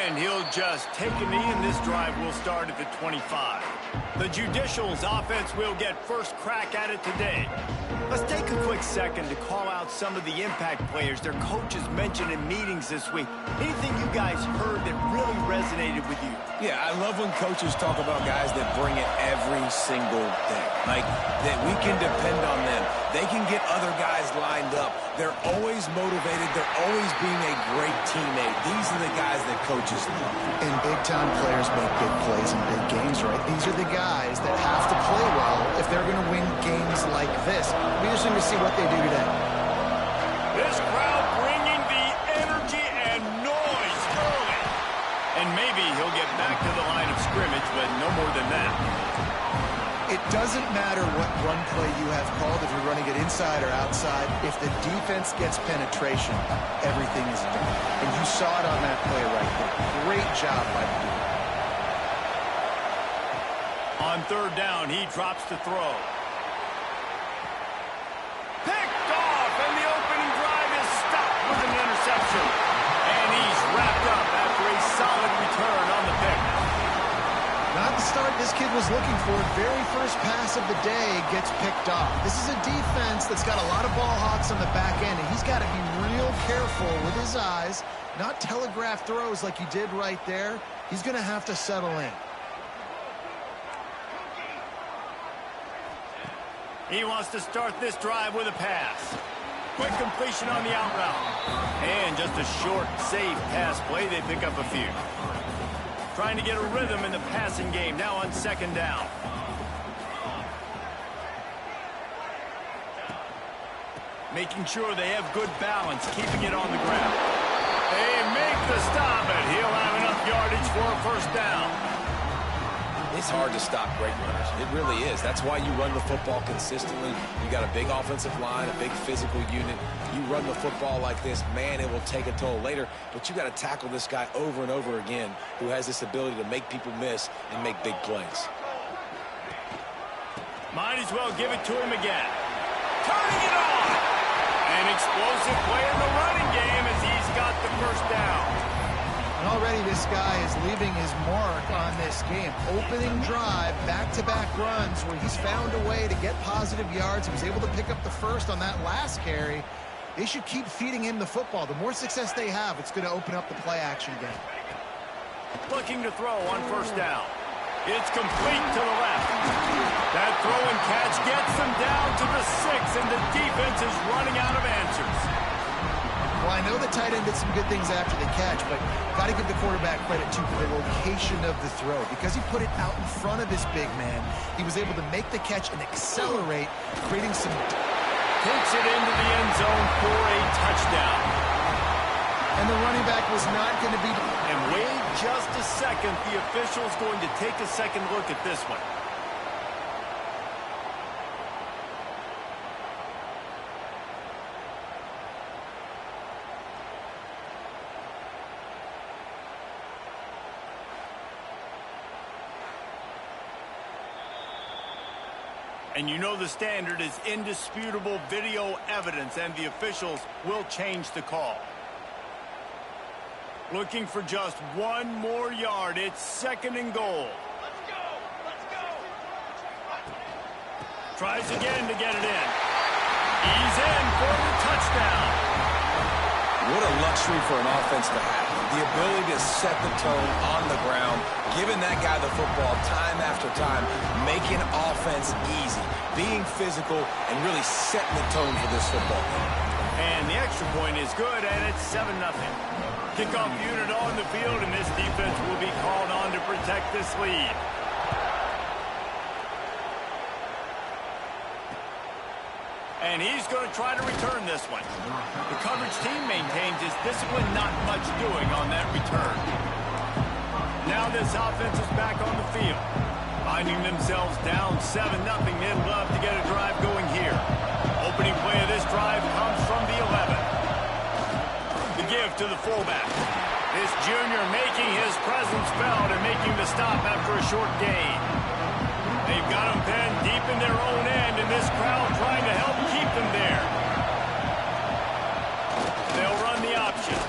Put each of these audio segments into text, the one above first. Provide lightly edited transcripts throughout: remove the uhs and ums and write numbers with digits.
And he'll just take a knee, and this drive will start at the 25. The Judicials offense will get first crack at it today. Let's take a quick second to call out some of the impact players their coaches mentioned in meetings this week. Anything you guys heard that really resonated with you? Yeah, I love when coaches talk about guys that bring it every single day. Like, that we can depend on them. They can get other guys lined up. They're always motivated. They're always being a great teammate. These are the guys that coaches love. And big-time players make big plays in big games, right? These are the guys that have to play well if they're going to win games like this. It'll be interesting to see what they do today. This crowd bringing the energy and noise early. And maybe he'll get back to the line of scrimmage, but no more than that. It doesn't matter what run play you have called, if you're running it inside or outside. If the defense gets penetration, everything is done. And you saw it on that play right there. Great job by the defense. On third down, he drops to throw. Picked off, and the opening drive is stopped with an interception. And he's wrapped up after a solid return on the pick. Not the start this kid was looking for. Very first pass of the day gets picked off. This is a defense that's got a lot of ball hawks on the back end, and he's got to be real careful with his eyes, not telegraph throws like he did right there. He's going to have to settle in. He wants to start this drive with a pass. Quick completion on the out route. And just a short, safe pass play. They pick up a few. Trying to get a rhythm in the passing game now on second down. Making sure they have good balance, keeping it on the ground. They make the stop, and he'll have enough yardage for a first down. It's hard to stop great runners. It really is. That's why you run the football consistently. You got a big offensive line, a big physical unit. You run the football like this, man, it will take a toll later. But you got to tackle this guy over and over again who has this ability to make people miss and make big plays. Might as well give it to him again. Turning it on! An explosive play in the running game as he's got the first down. And already this guy is leaving his mark on this game. Opening drive, back-to-back runs where he's found a way to get positive yards. He was able to pick up the first on that last carry. They should keep feeding him the football. The more success they have, it's going to open up the play-action game. Looking to throw on first down. It's complete to the left. That throw and catch gets them down to the 6, and the defense is running out of answers. Well, I know the tight end did some good things after the catch, but got to give the quarterback credit, too, for the location of the throw. Because he put it out in front of his big man, he was able to make the catch and accelerate, creating some... Takes it into the end zone for a touchdown. And the running back was not going to be... And wait just a second. The official's going to take a second look at this one. And you know the standard is indisputable video evidence, and the officials will change the call. Looking for just one more yard. It's second and goal. Let's go! Let's go! Tries again to get it in. He's in for the touchdown. What a luxury for an offense to have. The ability to set the tone on the ground, giving that guy the football time after time, making offense easy, being physical, and really setting the tone for this football game. And the extra point is good, and it's 7-0. Kickoff unit on the field, and this defense will be called on to protect this lead. And he's going to try to return this one. The coverage team maintains his discipline, not much doing on that return. Now this offense is back on the field. Finding themselves down 7-0, they'd love to get a drive going here. Opening play of this drive comes from the 11. The give to the fullback. This junior making his presence felt and making the stop after a short gain. They've got them pinned deep in their own end, and this crowd trying to help keep them there. They'll run the option.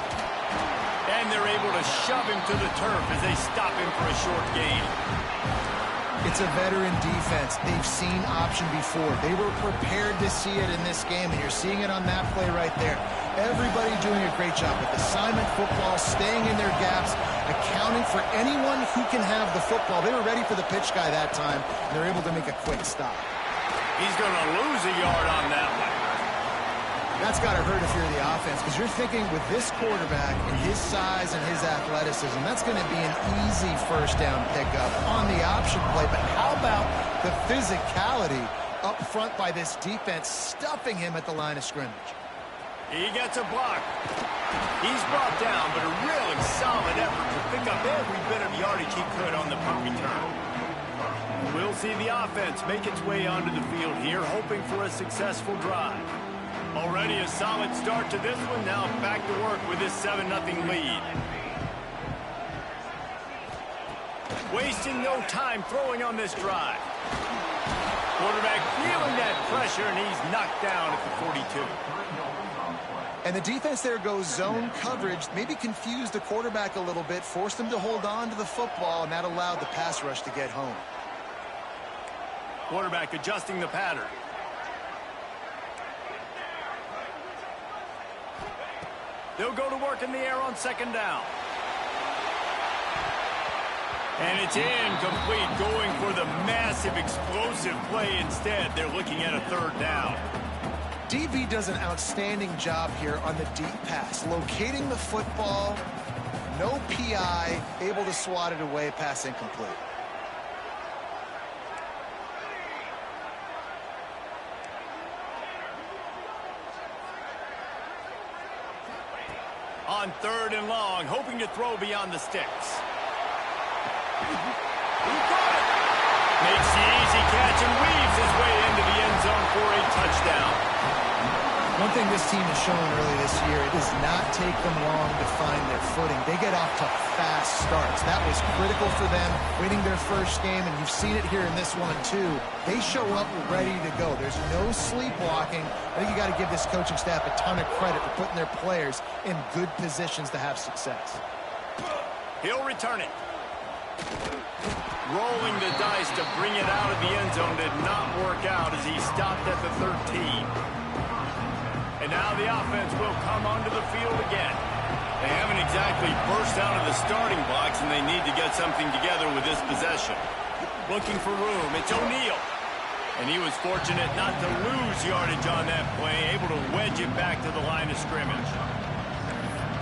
And they're able to to shove him to the turf as they stop him for a short gain. It's a veteran defense. They've seen option before. They were prepared to see it in this game, and you're seeing it on that play right there. Everybody doing a great job with assignment football, staying in their gaps, accounting for anyone who can have the football. They were ready for the pitch guy that time, and they're able to make a quick stop. He's going to lose a yard on that one. That's got to hurt if you're the offense, because you're thinking with this quarterback and his size and his athleticism, that's going to be an easy first down pickup on the option play. But how about the physicality up front by this defense, stuffing him at the line of scrimmage? He gets a block. He's brought down, but a really solid effort to pick up every bit of yardage he could on the punt return. We'll see the offense make its way onto the field here, hoping for a successful drive. Already a solid start to this one. Now back to work with this 7-0 lead. Wasting no time throwing on this drive. Quarterback feeling that pressure, and he's knocked down at the 42. And the defense there goes zone coverage, maybe confused the quarterback a little bit, forced him to hold on to the football, and that allowed the pass rush to get home. Quarterback adjusting the pattern. They'll go to work in the air on second down. And it's incomplete, going for the massive explosive play instead. They're looking at a third down. DB does an outstanding job here on the deep pass, locating the football, no PI, able to swat it away, pass incomplete. On third and long, hoping to throw beyond the sticks. He got it. Makes the easy catch and weaves his way into the end zone for a touchdown. One thing this team has shown early this year, it does not take them long to find their footing. They get off to fast starts. That was critical for them, winning their first game, and you've seen it here in this one too. They show up ready to go. There's no sleepwalking. I think you got to give this coaching staff a ton of credit for putting their players in good positions to have success. He'll return it. Rolling the dice to bring it out of the end zone did not work out as he stopped at the 13. And now the offense will come onto the field again. They haven't exactly burst out of the starting blocks, and they need to get something together with this possession. Looking for room, it's O'Neal. And he was fortunate not to lose yardage on that play, able to wedge it back to the line of scrimmage.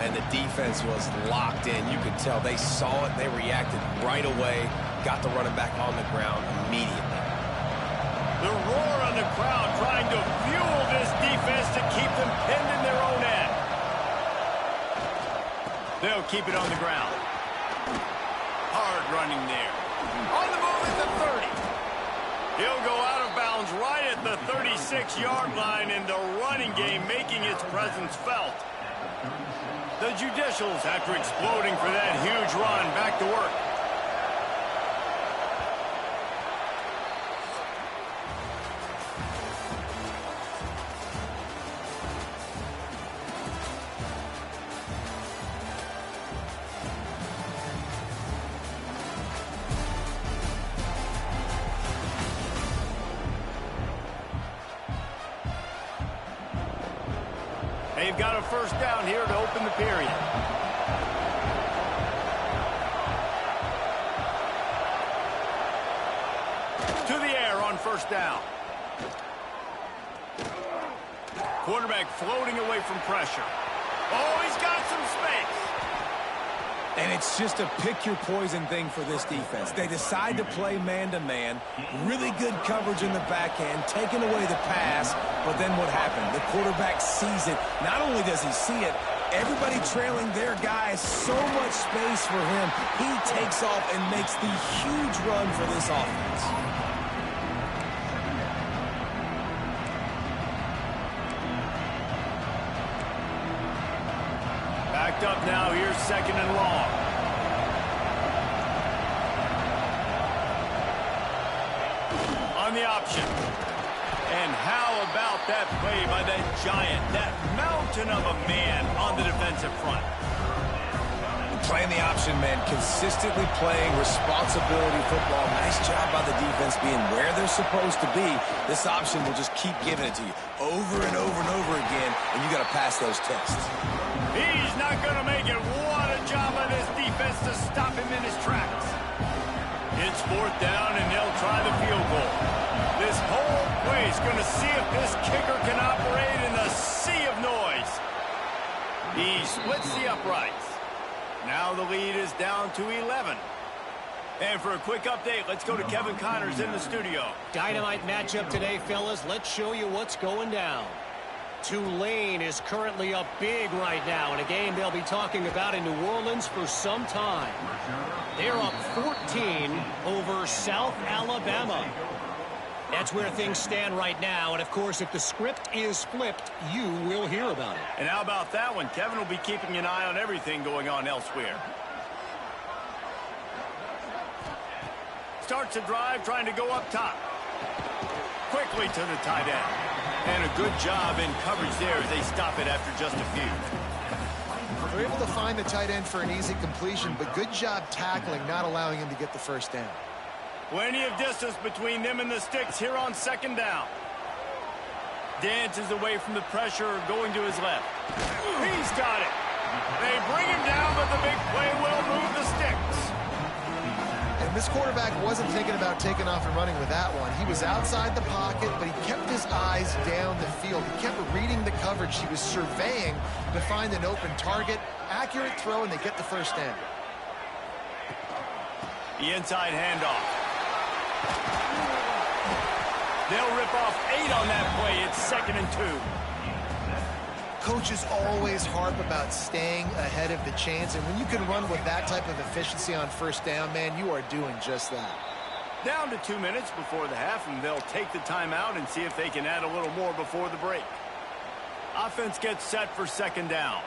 And the defense was locked in. You could tell they saw it, they reacted right away, got the running back on the ground immediately. The roar on the crowd trying to fuel this defense to keep them pinned in their own end. They'll keep it on the ground. Hard running there. On the move at the 30. He'll go out of bounds right at the 36-yard line, and the running game making its presence felt. The Judicials, after exploding for that huge run, back to work. They've got a first down here to open the period. To the air on first down. Quarterback floating away from pressure. Oh, he's got some space. And it's just a pick-your-poison thing for this defense. They decide to play man-to-man, really good coverage in the back end, taking away the pass, but then what happened? The quarterback sees it. Not only does he see it, everybody trailing their guy, so much space for him. He takes off and makes the huge run for this offense. Backed up now, here's second and long. On the option. And how about that play by that giant, that mountain of a man on the defensive front? Playing the option man, consistently playing responsibility football. Nice job by the defense being where they're supposed to be. This option will just keep giving it to you over and over and over again, and you got to pass those tests. He's not going to make it. What a job by this defense to stop him in his tracks. It's 4th down, and they'll try the field goal. This whole place going to see if this kicker can operate in a sea of noise. He splits the uprights. Now the lead is down to 11. And for a quick update, let's go to Kevin Connors in the studio. Dynamite matchup today, fellas. Let's show you what's going down. Tulane is currently up big right now in a game they'll be talking about in New Orleans for some time. They're up 14 over South Alabama. That's where things stand right now, and of course, if the script is flipped, you will hear about it. And how about that one? Kevin will be keeping an eye on everything going on elsewhere. Starts a drive, trying to go up top. Quickly to the tight end. And a good job in coverage there as they stop it after just a few. They're able to find the tight end for an easy completion, but good job tackling, not allowing him to get the first down. Plenty of distance between them and the sticks here on 2nd down. Dances away from the pressure, going to his left. He's got it. They bring him down, but the big play will move the sticks. And this quarterback wasn't thinking about taking off and running with that one. He was outside the pocket, but he kept his eyes down the field. He kept reading the coverage. He was surveying to find an open target. Accurate throw, and they get the first down. The inside handoff. They'll rip off 8 on that play. It's 2nd and 2. Coaches always harp about staying ahead of the chains, and when you can run with that type of efficiency on 1st down, man, you are doing just that. Down to 2 minutes before the half, and they'll take the timeout and see if they can add a little more before the break. Offense gets set for 2nd down.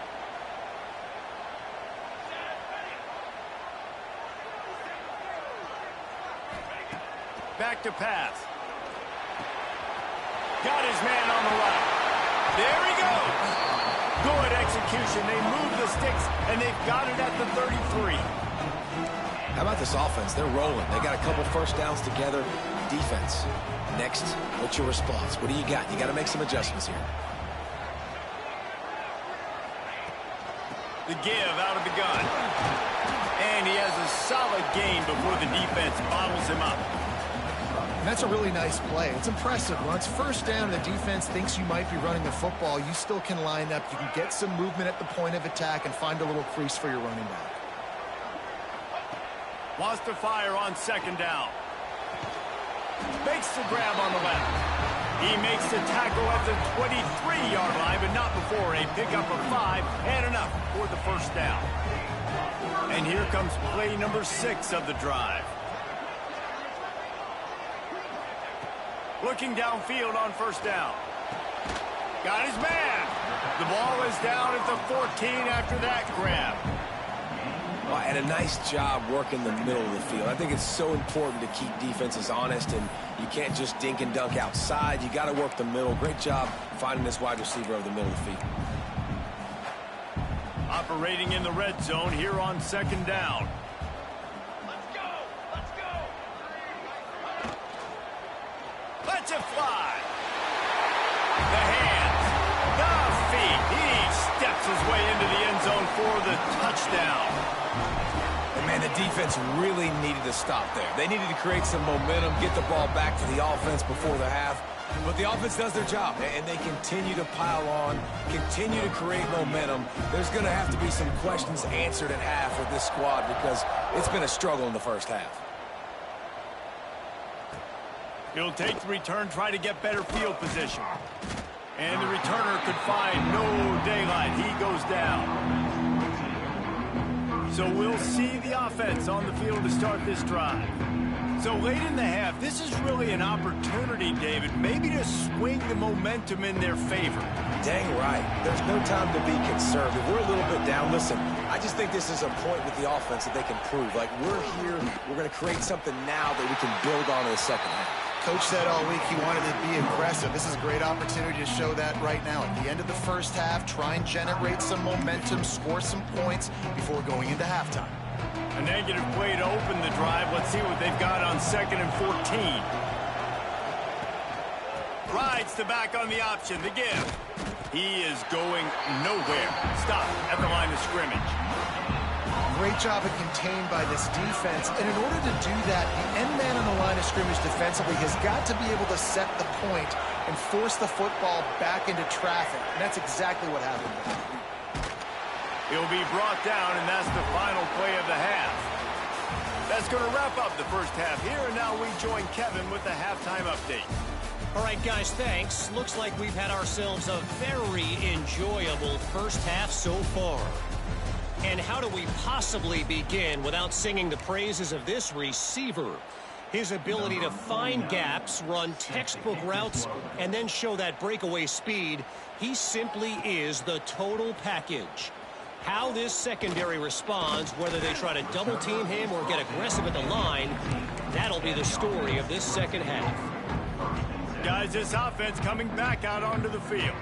Back to pass. Got his man on the right. There he goes. Good execution. They move the sticks, and they've got it at the 33. How about this offense? They're rolling. They got a couple first downs together. Defense. Next, what's your response? What do you got? You got to make some adjustments here. The give out of the gun. And he has a solid gain before the defense bottles him up. And that's a really nice play. It's impressive. When it's 1st down and the defense thinks you might be running the football, you still can line up. You can get some movement at the point of attack and find a little crease for your running back. Wants to fire on 2nd down. Makes the grab on the left. He makes the tackle at the 23-yard line, but not before a pickup of 5 and enough for the 1st down. And here comes play number 6 of the drive. Looking downfield on 1st down. Got his man. The ball is down at the 14 after that grab. Well, and a nice job working the middle of the field. I think it's so important to keep defenses honest, and you can't just dink and dunk outside. You got to work the middle. Great job finding this wide receiver over the middle of the field. Operating in the red zone here on 2nd down. Let's it fly. The hands, the feet. He steps his way into the end zone for the touchdown. And man, the defense really needed to stop there. They needed to create some momentum, get the ball back to the offense before the half. But the offense does their job, and they continue to pile on, continue to create momentum. There's going to have to be some questions answered at half with this squad because it's been a struggle in the 1st half. He'll take the return, try to get better field position. And the returner could find no daylight. He goes down. So we'll see the offense on the field to start this drive. So late in the half, this is really an opportunity, David, maybe to swing the momentum in their favor. Dang right. There's no time to be conservative. We're a little bit down. Listen, I just think this is a point with the offense that they can prove. Like, we're here, we're going to create something now that we can build on in the 2nd half. Coach said all week he wanted to be aggressive. This is a great opportunity to show that right now. At the end of the first half, try and generate some momentum, score some points before going into halftime. A negative play to open the drive. Let's see what they've got on 2nd and 14. Rides the back on the option, the give. He is going nowhere. Stop at the line of scrimmage. Great job of contained by this defense. And in order to do that, the end man on the line of scrimmage defensively has got to be able to set the point and force the football back into traffic. And that's exactly what happened. He'll be brought down, and that's the final play of the half. That's going to wrap up the first half here, and now we join Kevin with the halftime update. All right, guys, thanks. Looks like we've had ourselves a very enjoyable first half so far. And how do we possibly begin without singing the praises of this receiver? His ability to find gaps, run textbook routes, and then show that breakaway speed. He simply is the total package. How this secondary responds, whether they try to double team him or get aggressive at the line, that'll be the story of this second half. Guys, this offense coming back out onto the field.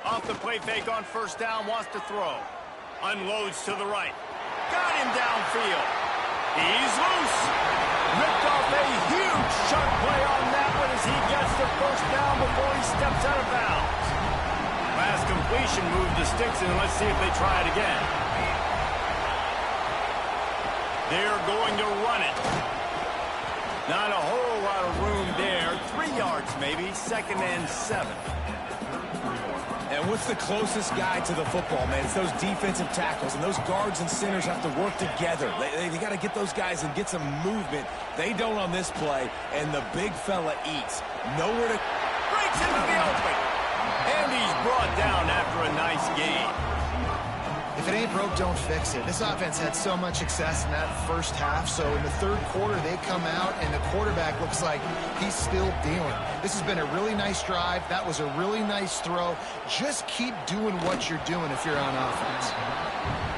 Off the play fake on first down, wants to throw. Unloads to the right. Got him downfield. He's loose. Ripped off a huge chunk play on that one as he gets the first down before he steps out of bounds. Last completion moved the sticks, and let's see if they try it again. They're going to run it. Not a whole lot of room there. 3 yards maybe, 2nd and 7. And what's the closest guy to the football, man? It's those defensive tackles, and those guards and centers have to work together. They got to get those guys and get some movement. They don't on this play, and the big fella eats. Nowhere to... Breaks into the open. And he's brought down after a nice gain. If it ain't broke, don't fix it. This offense had so much success in that first half, so in the third quarter, they come out, and the quarterback looks like he's still dealing. This has been a really nice drive. That was a really nice throw. Just keep doing what you're doing if you're on offense.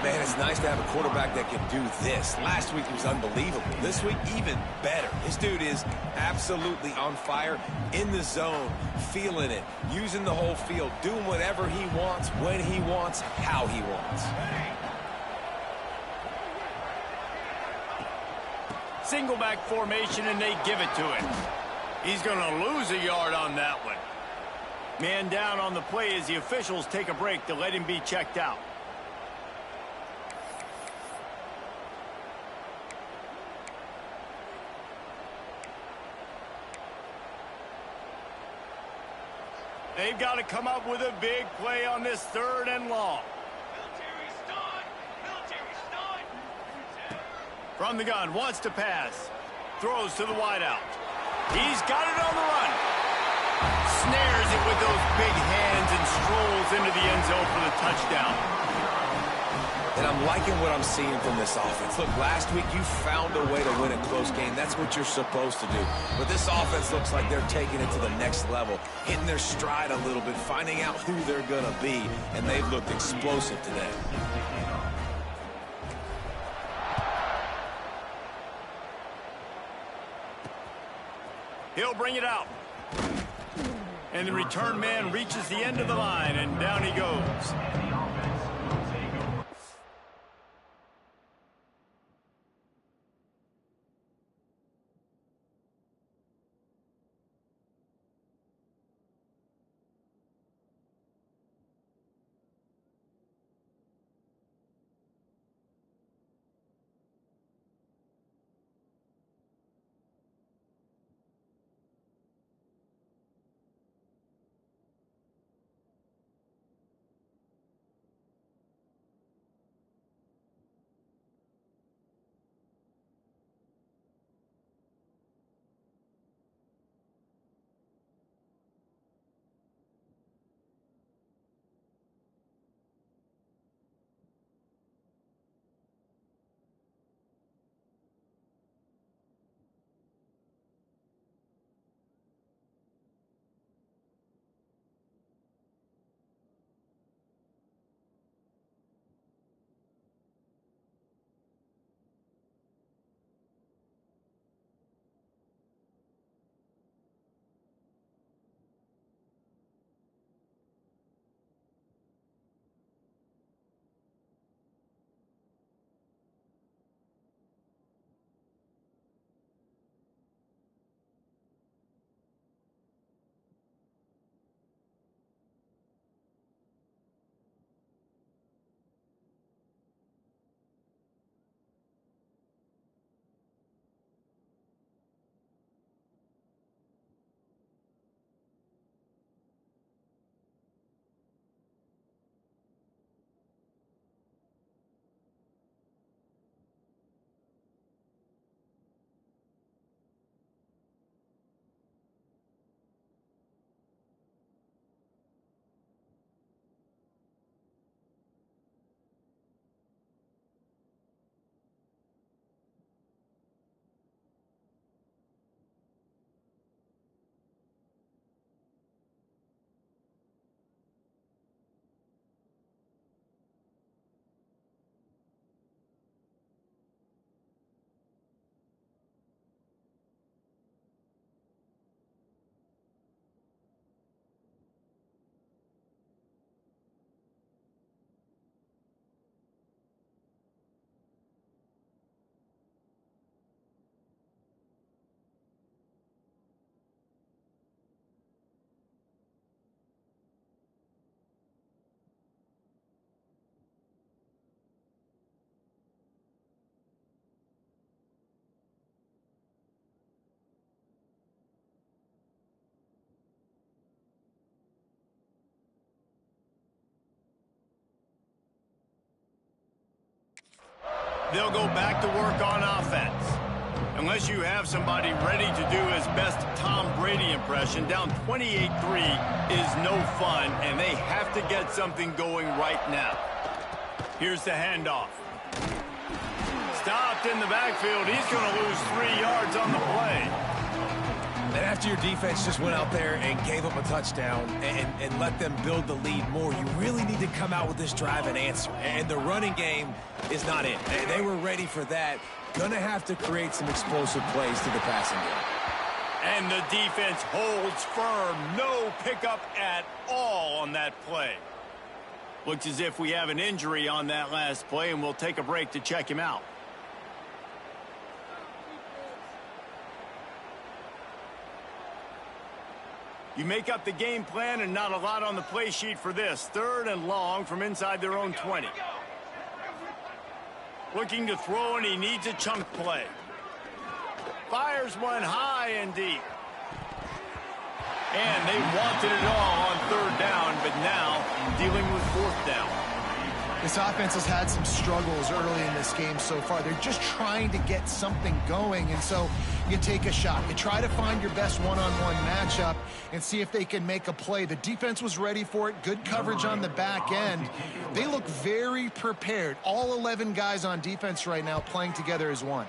Man, it's nice to have a quarterback that can do this. Last week he was unbelievable. This week, even better. This dude is absolutely on fire, in the zone, feeling it, using the whole field, doing whatever he wants, when he wants, how he wants. Single back formation, and they give it to him. He's going to lose a yard on that one. Man down on the play as the officials take a break to let him be checked out. They've got to come up with a big play on this 3rd and long. From the gun, wants to pass. Throws to the wideout. He's got it on the run. Snares it with those big hands and strolls into the end zone for the touchdown. And I'm liking what I'm seeing from this offense. Look, last week you found a way to win a close game. That's what you're supposed to do. But this offense looks like they're taking it to the next level, hitting their stride a little bit, finding out who they're going to be, and they've looked explosive today. He'll bring it out. And the return man reaches the end of the line, and down he goes. They'll go back to work on offense. Unless you have somebody ready to do his best Tom Brady impression, down 28-3 is no fun, and they have to get something going right now. Here's the handoff. Stopped in the backfield. He's going to lose 3 yards on the play. And after your defense just went out there and gave up a touchdown and let them build the lead more, you really need to come out with this drive and answer. And the running game is not it. They were ready for that. Gonna have to create some explosive plays to the passing game. And the defense holds firm. No pickup at all on that play. Looks as if we have an injury on that last play, and we'll take a break to check him out. You make up the game plan and not a lot on the play sheet for this. 3rd and long from inside their own 20. Looking to throw, and he needs a chunk play. Fires one high and deep. And they wanted it all on 3rd down, but now dealing with 4th down. This offense has had some struggles early in this game so far. They're just trying to get something going, and so you take a shot. You try to find your best one-on-one matchup and see if they can make a play. The defense was ready for it. Good coverage on the back end. They look very prepared. All 11 guys on defense right now playing together as one.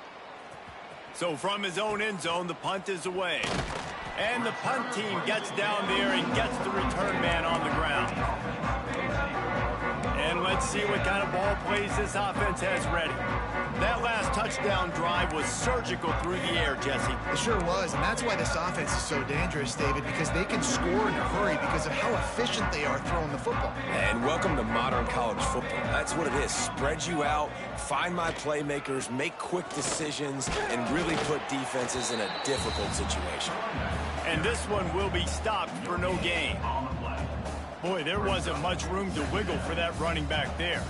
So from his own end zone, the punt is away. And the punt team gets down there and gets the return man on the ground. And let's see what kind of ball plays this offense has ready. That last touchdown drive was surgical through the air, Jesse. It sure was, and that's why this offense is so dangerous, David, because they can score in a hurry because of how efficient they are throwing the football. And welcome to modern college football. That's what it is. Spread you out, find my playmakers, make quick decisions, and really put defenses in a difficult situation. And this one will be stopped for no gain. Boy, there wasn't much room to wiggle for that running back there.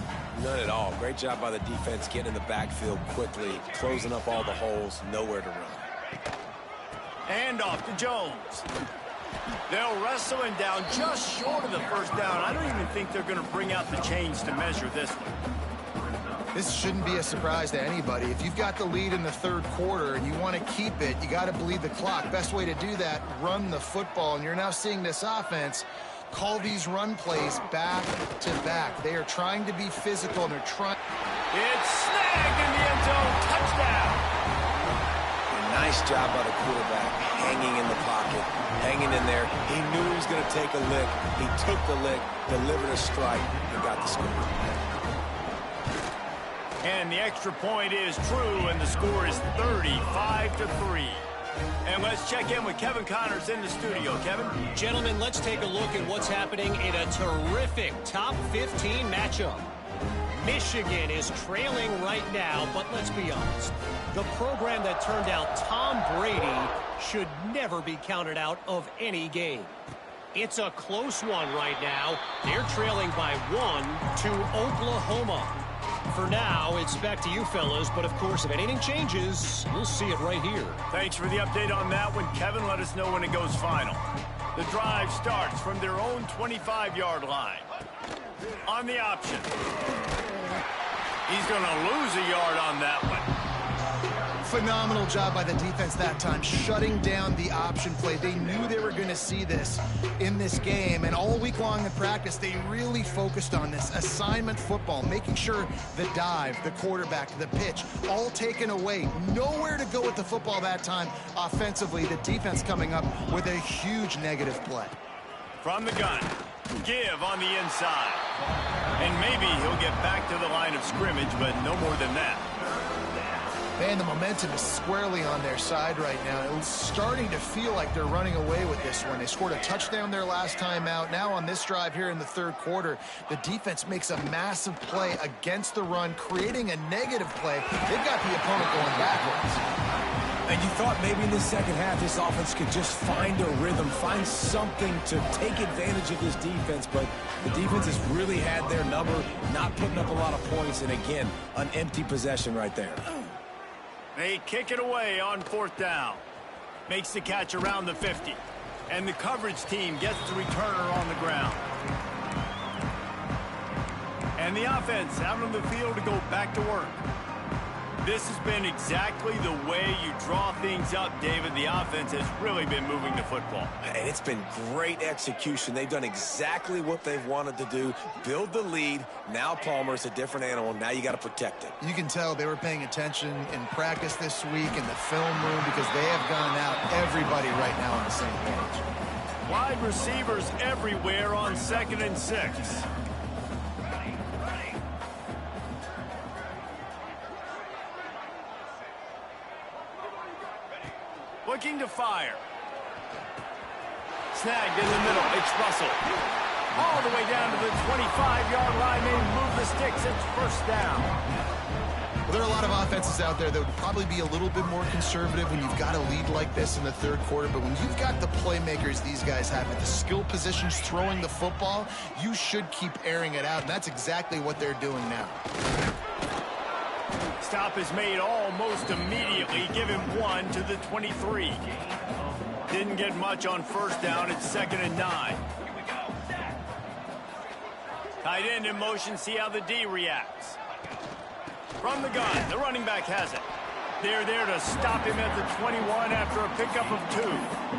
None at all. Great job by the defense getting in the backfield quickly, closing up all the holes, nowhere to run. And off to Jones. They'll wrestle him down just short of the 1st down. I don't even think they're going to bring out the chains to measure this one. This shouldn't be a surprise to anybody. If you've got the lead in the 3rd quarter and you want to keep it, you got to bleed the clock. Best way to do that, run the football. And you're now seeing this offense call these run plays back to back. They are trying to be physical, and they're trying. It's snagged in the end zone. Touchdown. A nice job by the quarterback, hanging in the pocket, hanging in there. He knew he was going to take a lick. He took the lick, delivered a strike, and got the score. And the extra point is true, and the score is 35-3. And let's check in with Kevin Connors in the studio. Kevin? Gentlemen, let's take a look at what's happening in a terrific top 15 matchup. Michigan is trailing right now, but let's be honest. The program that turned out Tom Brady should never be counted out of any game. It's a close one right now. They're trailing by 1 to Oklahoma. For now, it's back to you fellas, but of course, if anything changes, we'll see it right here. Thanks for the update on that one, Kevin. Let us know when it goes final. The drive starts from their own 25-yard line. On the option. He's going to lose a yard on that one. Phenomenal job by the defense that time, shutting down the option play. They knew they were going to see this in this game, and all week long in practice, they really focused on this assignment football, making sure the dive, the quarterback, the pitch, all taken away. Nowhere to go with the football that time offensively. The defense coming up with a huge negative play. From the gun, give on the inside. And maybe he'll get back to the line of scrimmage, but no more than that. Man, the momentum is squarely on their side right now. It's starting to feel like they're running away with this one. They scored a touchdown their last time out. Now on this drive here in the 3rd quarter, the defense makes a massive play against the run, creating a negative play. They've got the opponent going backwards. And you thought maybe in the second half this offense could just find a rhythm, find something to take advantage of this defense, but the defense has really had their number, not putting up a lot of points, and again, an empty possession right there. They kick it away on 4th down. Makes the catch around the 50. And the coverage team gets the returner on the ground. And the offense out on the field to go back to work. This has been exactly the way you draw things up, David. The offense has really been moving the football. And it's been great execution. They've done exactly what they've wanted to do. Build the lead. Now Palmer's a different animal. Now you got to protect it. You can tell they were paying attention in practice this week in the film room because they have gone out everybody right now on the same page. Wide receivers everywhere on 2nd and 6. Looking to fire. Snagged in the middle. It's Russell. All the way down to the 25-yard line. They move the sticks. It's first down. Well, there are a lot of offenses out there that would probably be a little bit more conservative when you've got a lead like this in the third quarter. But when you've got the playmakers these guys have at the skill positions throwing the football, you should keep airing it out. And that's exactly what they're doing now. Stop is made almost immediately. Give him 1 to the 23. Didn't get much on first down. It's 2nd and 9. Tight end in motion. See how the D reacts. From the gun, the running back has it. They're there to stop him at the 21 after a pickup of 2.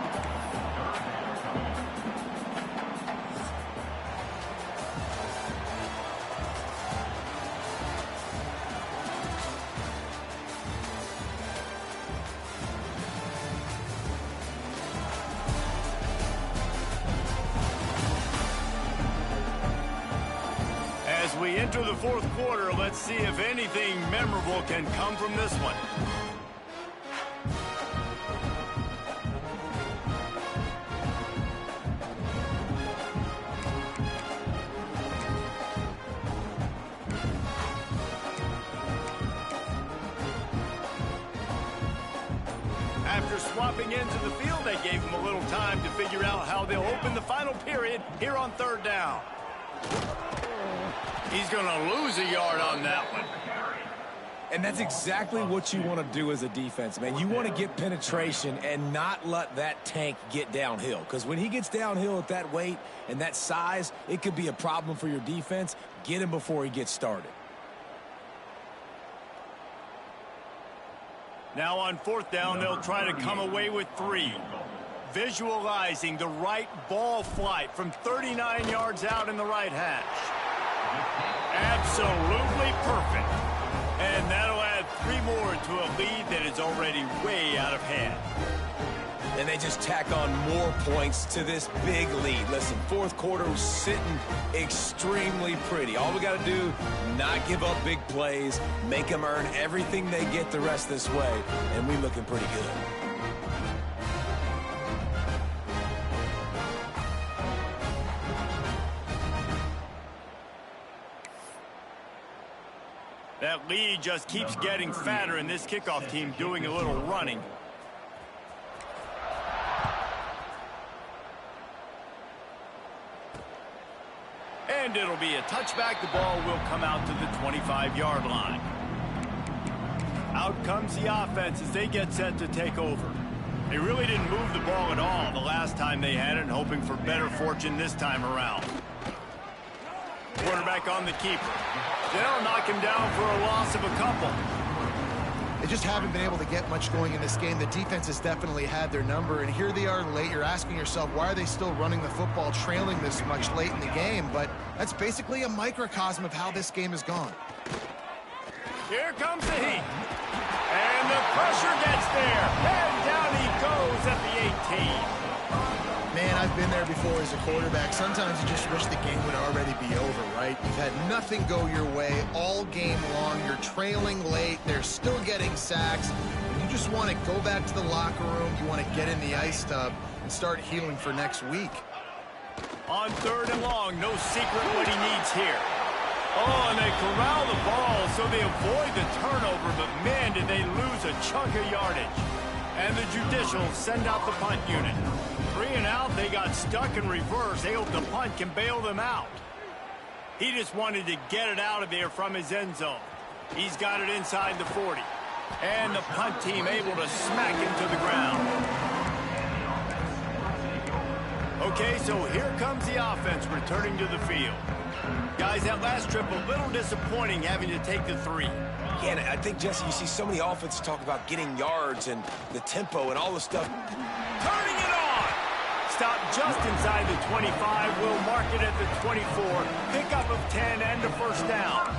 As we enter the fourth quarter, let's see if anything memorable can come from this one. After swapping into the field, they gave him a little time to figure out how they'll open the final period here on 3rd down. He's going to lose a yard on that one. And that's exactly what you want to do as a defense, man. You want to get penetration and not let that tank get downhill. Because when he gets downhill at that weight and that size, it could be a problem for your defense. Get him before he gets started. Now on 4th down, they'll try to come away with 3. Visualizing the right ball flight from 39 yards out in the right hash. Absolutely perfect. And that'll add 3 more to a lead that is already way out of hand. And they just tack on more points to this big lead. Listen, fourth quarter was sitting extremely pretty. All we got to do, not give up big plays, make them earn everything they get the rest of this way, and we're looking pretty good. That lead just keeps getting fatter, and this kickoff team doing a little running. And it'll be a touchback. The ball will come out to the 25-yard line. Out comes the offense as they get set to take over. They really didn't move the ball at all the last time they had it, hoping for better fortune this time around. Quarterback on the keeper. They'll knock him down for a loss of a couple. They just haven't been able to get much going in this game. The defense has definitely had their number, and here they are late. You're asking yourself, why are they still running the football, trailing this much late in the game? But that's basically a microcosm of how this game has gone. Here comes the heat. And the pressure gets there. And down he goes at the 18. Man, I've been there before as a quarterback. Sometimes you just wish the game would already be over, right? You've had nothing go your way all game long. You're trailing late. They're still getting sacks. You just want to go back to the locker room. You want to get in the ice tub and start healing for next week. On 3rd and long, no secret what he needs here. Oh, and they corral the ball so they avoid the turnover, but man, did they lose a chunk of yardage. And the Judicials send out the punt unit. 3 and out, they got stuck in reverse. They hope the punt can bail them out. He just wanted to get it out of there from his end zone. He's got it inside the 40. And the punt team able to smack him to the ground. Okay, so here comes the offense returning to the field. Guys, that last trip a little disappointing having to take the 3. Yeah, and I think, Jesse, you see so many offenses talk about getting yards and the tempo and all the stuff. Turning it on. Stop just inside the 25. Will mark it at the 24. Pickup of 10 and a first down.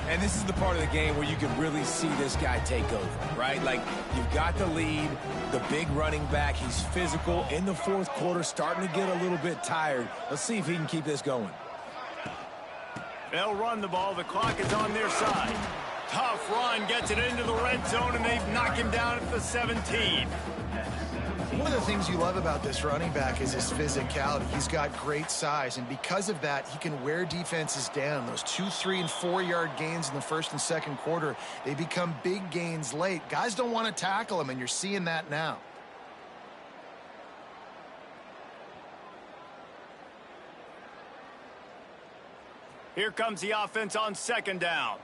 And this is the part of the game where you can really see this guy take over, right? Like, you've got the lead, the big running back. He's physical in the fourth quarter, starting to get a little bit tired. Let's see if he can keep this going. They'll run the ball. The clock is on their side. Tough run, gets it into the red zone, and they've knocked him down at the 17. One of the things you love about this running back is his physicality. He's got great size, and because of that, he can wear defenses down. Those 2, 3, and 4-yard gains in the first and second quarter, they become big gains late. Guys don't want to tackle him, and you're seeing that now. Here comes the offense on second down.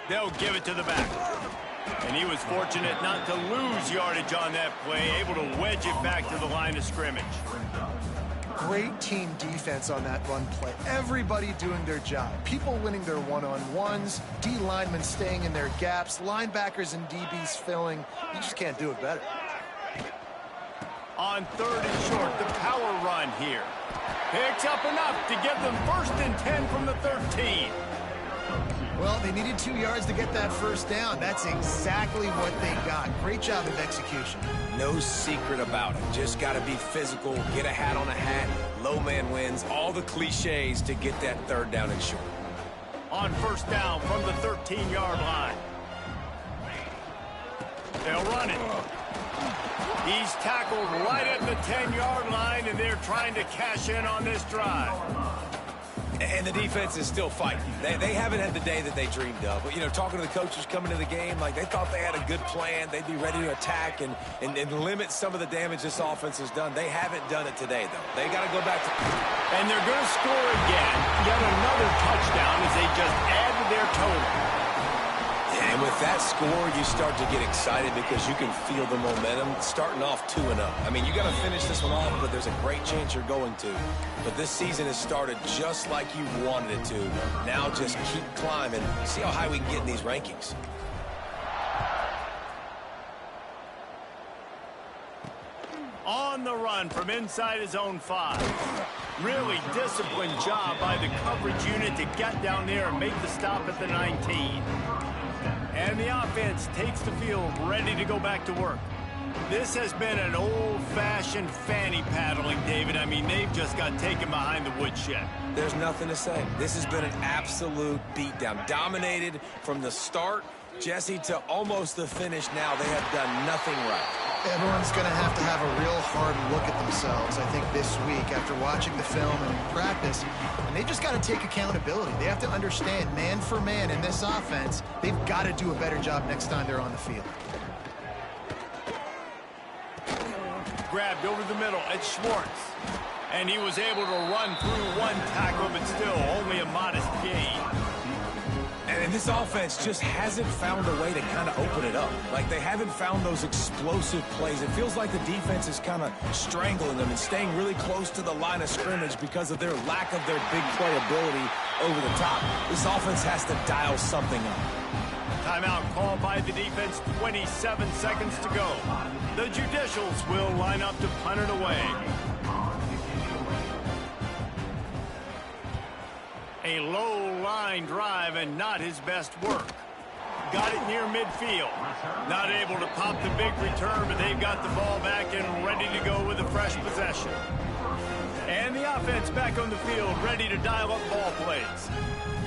They'll give it to the back. And he was fortunate not to lose yardage on that play, able to wedge it back to the line of scrimmage. Great team defense on that run play. Everybody doing their job. People winning their one-on-ones, D linemen staying in their gaps, linebackers and DBs filling. You just can't do it better. On third and short, the power run here. Picks up enough to give them first and 10 from the 13. Well, they needed 2 yards to get that first down. That's exactly what they got. Great job of execution. No secret about it. Just got to be physical, get a hat on a hat, low man wins, all the cliches to get that third down and short. On first down from the 13-yard line. They'll run it. He's tackled right at the 10-yard line, and they're trying to cash in on this drive. And the defense is still fighting. They haven't had the day that they dreamed of. But, you know, talking to the coaches coming to the game, like, they thought they had a good plan. They'd be ready to attack and limit some of the damage this offense has done. They haven't done it today, though. They got to go back to... And they're going to score again. Yet another touchdown as they just add to their total. And with that score, you start to get excited because you can feel the momentum starting off 2-0. I mean, you got to finish this one off, but there's a great chance you're going to. But this season has started just like you wanted it to. Now just keep climbing. See how high we can get in these rankings. On the run from inside his own 5. Really disciplined job by the coverage unit to get down there and make the stop at the 19. And the offense takes the field ready to go back to work. This has been an old-fashioned fanny paddling, David. I mean, they've just got taken behind the woodshed. There's nothing to say. This has been an absolute beatdown. Dominated from the start, Jesse, to almost the finish now. They have done nothing right. Everyone's going to have a real hard look at themselves, I think, this week after watching the film and practice. And they've just got to take accountability. They have to understand, man for man in this offense, they've got to do a better job next time they're on the field. Grabbed over the middle at Schwartz. And he was able to run through one tackle, but still only a modest gain. And this offense just hasn't found a way to kind of open it up. Like, they haven't found those explosive plays. It feels like the defense is kind of strangling them and staying really close to the line of scrimmage because of their lack of their big play ability over the top. This offense has to dial something up. Timeout called by the defense, 27 seconds to go. The Judicials will line up to punt it away. A low line drive and not his best work. Got it near midfield. Not able to pop the big return, but they've got the ball back and ready to go with a fresh possession. And the offense back on the field, ready to dial up ball plays.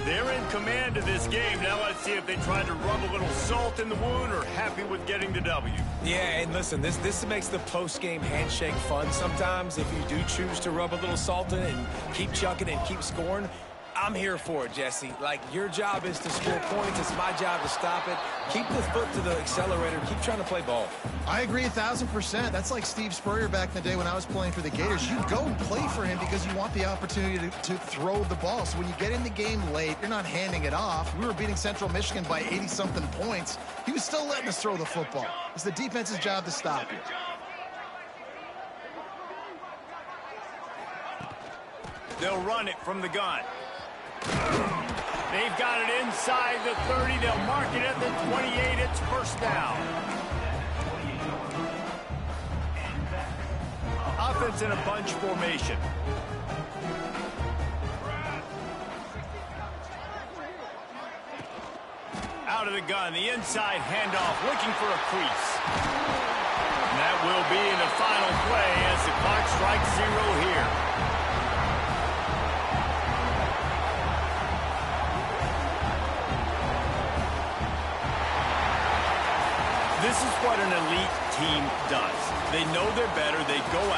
They're in command of this game. Now let's see if they try to rub a little salt in the wound or happy with getting the W. Yeah, and listen, this makes the post-game handshake fun sometimes. If you do choose to rub a little salt in it and keep chucking and keep scoring, I'm here for it, Jesse. Like, your job is to score points. It's my job to stop it. Keep the foot to the accelerator. Keep trying to play ball. I agree 1,000%. That's like Steve Spurrier back in the day when I was playing for the Gators. You go and play for him because you want the opportunity to throw the ball. So when you get in the game late, you're not handing it off. We were beating Central Michigan by 80-something points. He was still letting us throw the football. It's the defense's job to stop you. They'll run it from the gun. They've got it inside the 30. They'll mark it at the 28. It's first down. Offense in a bunch formation. Out of the gun, the inside handoff, looking for a crease. And that will be the final play as the clock strikes 0 here. This is what an elite team does. They know they're better. They go out.